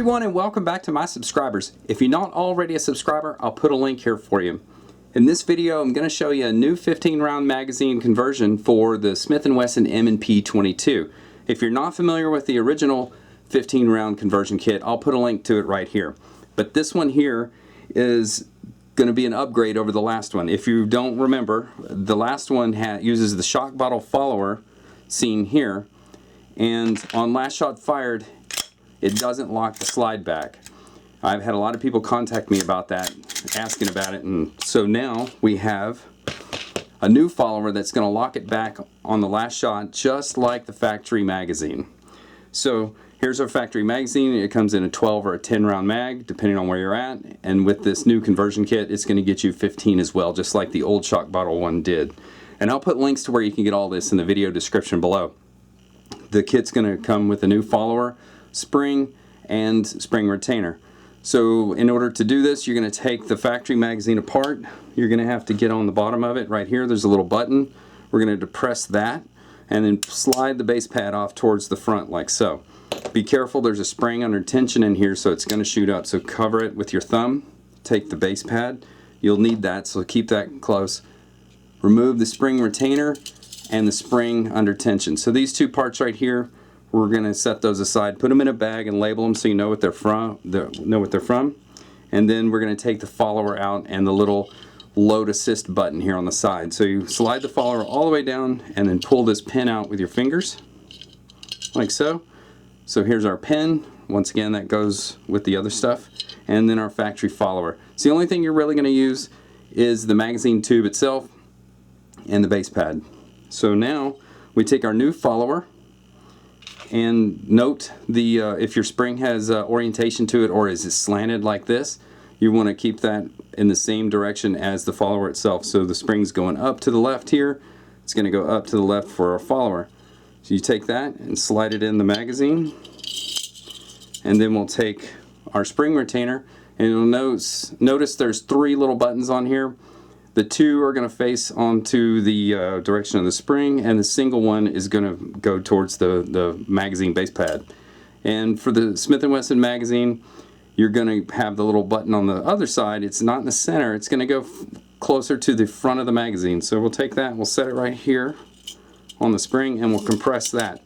everyone, and welcome back to my subscribers. If you're not already a subscriber, I'll put a link here for you. In this video, I'm going to show you a new 15-round magazine conversion for the Smith Wesson M&P 22. If you're not familiar with the original 15-round conversion kit, I'll put a link to it right here. But this one here is going to be an upgrade over the last one. If you don't remember, the last one uses the shock bottle follower seen here, and on last shot fired, it doesn't lock the slide back. I've had a lot of people contact me about that, asking about it, and so now we have a new follower that's going to lock it back on the last shot, just like the factory magazine. So here's our factory magazine. It comes in a 12 or a 10 round mag, depending on where you're at, and with this new conversion kit, it's going to get you 15 as well, just like the old shock bottle one did. And I'll put links to where you can get all this in the video description below. The kit's going to come with a new follower, spring, and spring retainer. So in order to do this, you're going to take the factory magazine apart. You're going to have to get on the bottom of it right here. There's a little button. We're going to depress that and then slide the base pad off towards the front like so. Be careful, there's a spring under tension in here, so it's going to shoot up. So cover it with your thumb. Take the base pad. You'll need that, so keep that close. Remove the spring retainer and the spring under tension. So these two parts right here, we're going to set those aside, put them in a bag and label them so you know what they're from. And then we're going to take the follower out and the little load assist button here on the side. So you slide the follower all the way down and then pull this pin out with your fingers, like so. So here's our pin. Once again, that goes with the other stuff. And then our factory follower. So the only thing you're really going to use is the magazine tube itself and the base pad. So now we take our new follower, and note the if your spring has orientation to it or is it slanted like this, you want to keep that in the same direction as the follower itself. So the spring's going up to the left here, it's going to go up to the left for our follower. So you take that and slide it in the magazine, and then we'll take our spring retainer, and you'll notice there's three little buttons on here. The two are going to face onto the direction of the spring, and the single one is going to go towards the magazine base pad. And for the Smith & Wesson magazine, you're going to have the little button on the other side. It's not in the center. It's going to go closer to the front of the magazine. So we'll take that, we'll set it right here on the spring, and we'll compress that.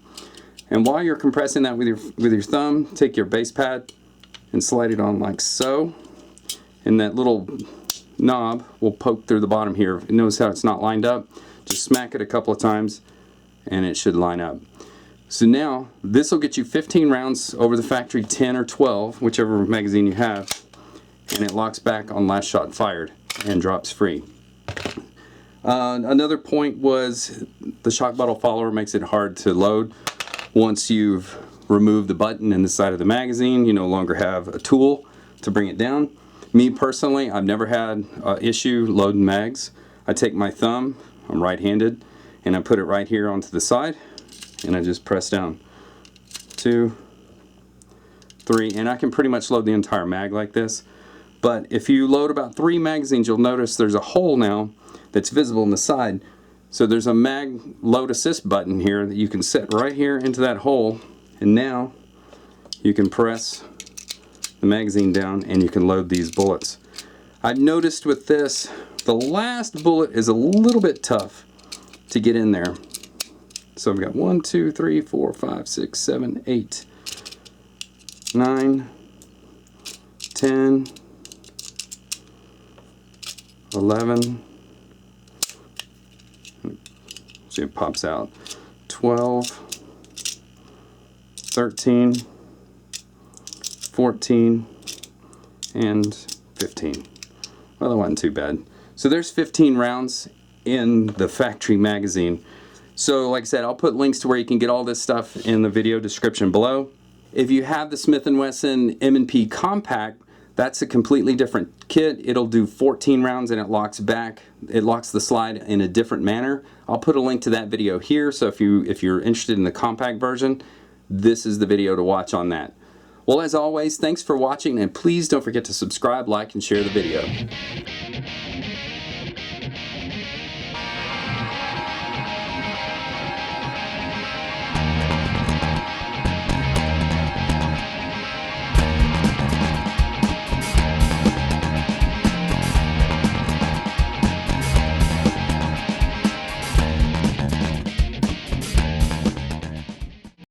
And while you're compressing that with your thumb, take your base pad and slide it on like so. And that little knob will poke through the bottom here. Notice how it's not lined up? Just smack it a couple of times and it should line up. So now this will get you 15 rounds over the factory 10 or 12, whichever magazine you have, and it locks back on last shot fired and drops free. Another point was the shock bottle follower makes it hard to load. Once you've removed the button in the side of the magazine, you no longer have a tool to bring it down. Me personally, I've never had an issue loading mags. I take my thumb, I'm right-handed, and I put it right here onto the side, and I just press down. 2, 3, and I can pretty much load the entire mag like this. But if you load about 3 magazines, you'll notice there's a hole now that's visible on the side. So there's a mag load assist button here that you can set right here into that hole, and now you can press the magazine down and you can load these bullets. I've noticed with this, the last bullet is a little bit tough to get in there. So I've got 1, 2, 3, 4, 5, 6, 7, 8, 9, 10, 11, see it pops out, 12, 13, 14, and 15. Well, that wasn't too bad. So there's 15 rounds in the factory magazine. So like I said, I'll put links to where you can get all this stuff in the video description below. If you have the Smith & Wesson M&P Compact, that's a completely different kit. It'll do 14 rounds and it locks back. It locks the slide in a different manner. I'll put a link to that video here, so if you're interested in the compact version, this is the video to watch on that. Well, as always, thanks for watching, and please don't forget to subscribe, like, and share the video.